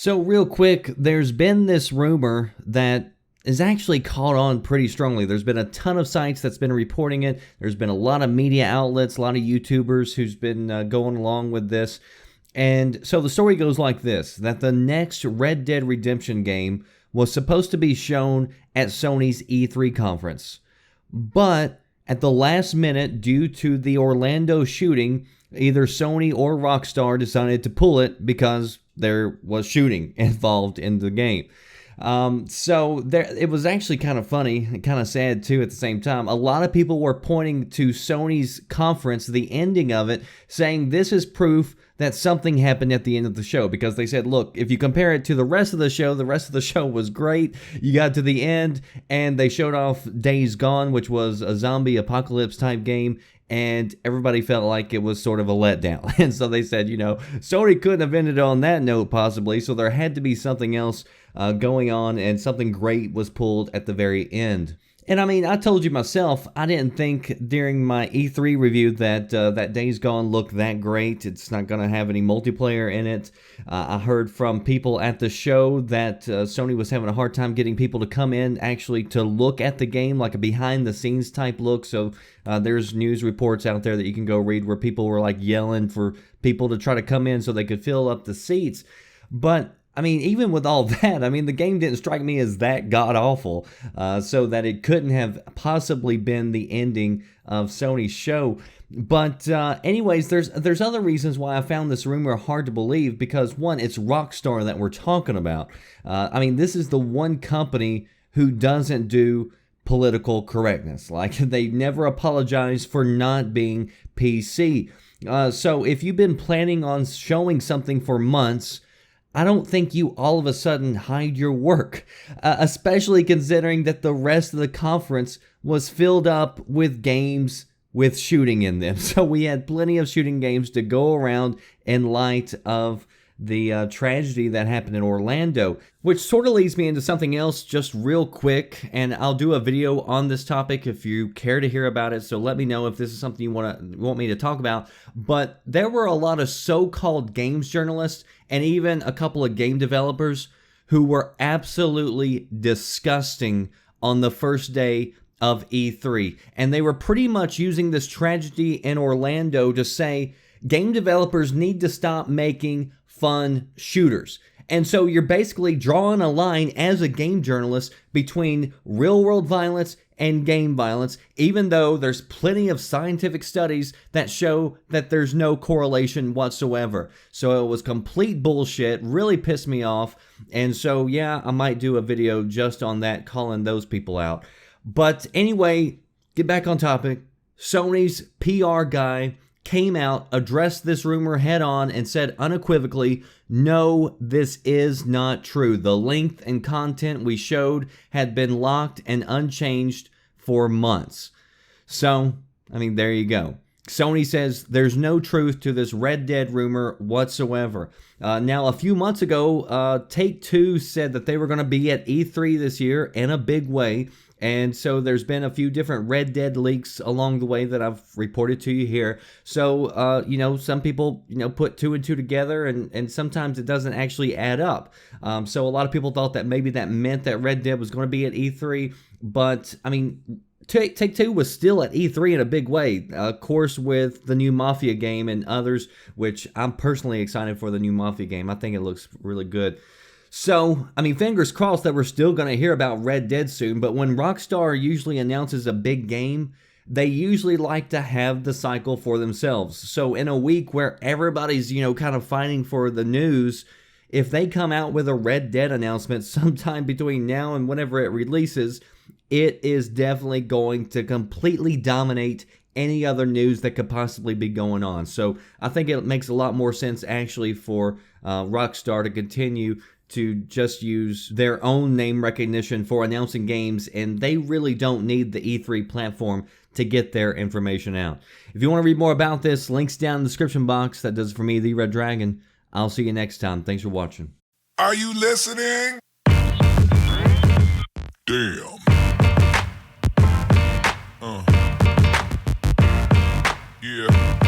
So real quick, there's been this rumor that is actually caught on pretty strongly. There's been a ton of sites that's been reporting it. There's been a lot of media outlets, a lot of YouTubers who's been going along with this. And so the story goes like this, that the next Red Dead Redemption game was supposed to be shown at Sony's E3 conference. But at the last minute, due to the Orlando shooting, either Sony or Rockstar decided to pull it because there was shooting involved in the game. So it was actually kind of funny and kind of sad too at the same time. A lot of people were pointing to Sony's conference, the ending of it, saying this is proof that something happened at the end of the show, because they said, look, if you compare it to the rest of the show was great. You got to the end and they showed off Days Gone, which was a zombie apocalypse type game, and everybody felt like it was sort of a letdown. And so they said, Sony couldn't have ended on that note possibly, so there had to be something else going on, and something great was pulled at the very end. And I mean, I told you myself, I didn't think during my E3 review that that Days Gone looked that great. It's not going to have any multiplayer in it. I heard from people at the show that Sony was having a hard time getting people to come in actually to look at the game, like a behind-the-scenes type look. So there's news reports out there that you can go read where people were like yelling for people to try to come in so they could fill up the seats. But I mean, even with all that, I mean, the game didn't strike me as that god-awful, so that it couldn't have possibly been the ending of Sony's show. But anyways, there's other reasons why I found this rumor hard to believe, because one, it's Rockstar that we're talking about. I mean, this is the one company who doesn't do political correctness. Like, they never apologize for not being PC. So if you've been planning on showing something for months, I don't think you all of a sudden hide your work, especially considering that the rest of the conference was filled up with games with shooting in them. So we had plenty of shooting games to go around in light of the tragedy that happened in Orlando, which sort of leads me into something else just real quick, and I'll do a video on this topic if you care to hear about it, so let me know if this is something you want me to talk about. But there were a lot of so-called games journalists and even a couple of game developers who were absolutely disgusting on the first day of E3, and they were pretty much using this tragedy in Orlando to say game developers need to stop making fun shooters. And so you're basically drawing a line as a game journalist between real-world violence and game violence, even though there's plenty of scientific studies that show that there's no correlation whatsoever. So it was complete bullshit, really pissed me off. And so, yeah, I might do a video just on that, calling those people out. But anyway, get back on topic. Sony's PR guy came out, addressed this rumor head on, and said unequivocally, no, this is not true. The length and content we showed had been locked and unchanged for months. So, I mean, there you go. Sony says there's no truth to this Red Dead rumor whatsoever. Now, a few months ago, Take-Two said that they were going to be at E3 this year in a big way. And so there's been a few different Red Dead leaks along the way that I've reported to you here. So, some people, put two and two together, and sometimes it doesn't actually add up. So a lot of people thought that maybe that meant that Red Dead was going to be at E3. But, I mean, Take-Two was still at E3 in a big way. Of course, with the new Mafia game and others, which I'm personally excited for the new Mafia game. I think it looks really good. So, I mean, fingers crossed that we're still going to hear about Red Dead soon, but when Rockstar usually announces a big game, they usually like to have the cycle for themselves. So in a week where everybody's, kind of fighting for the news, if they come out with a Red Dead announcement sometime between now and whenever it releases, it is definitely going to completely dominate any other news that could possibly be going on. So I think it makes a lot more sense actually for Rockstar to continue to just use their own name recognition for announcing games, and they really don't need the E3 platform to get their information out. If you want to read more about this, links down in the description box. That does it for me, The Red Dragon. I'll see you next time. Thanks for watching. Are you listening? Damn. Yeah.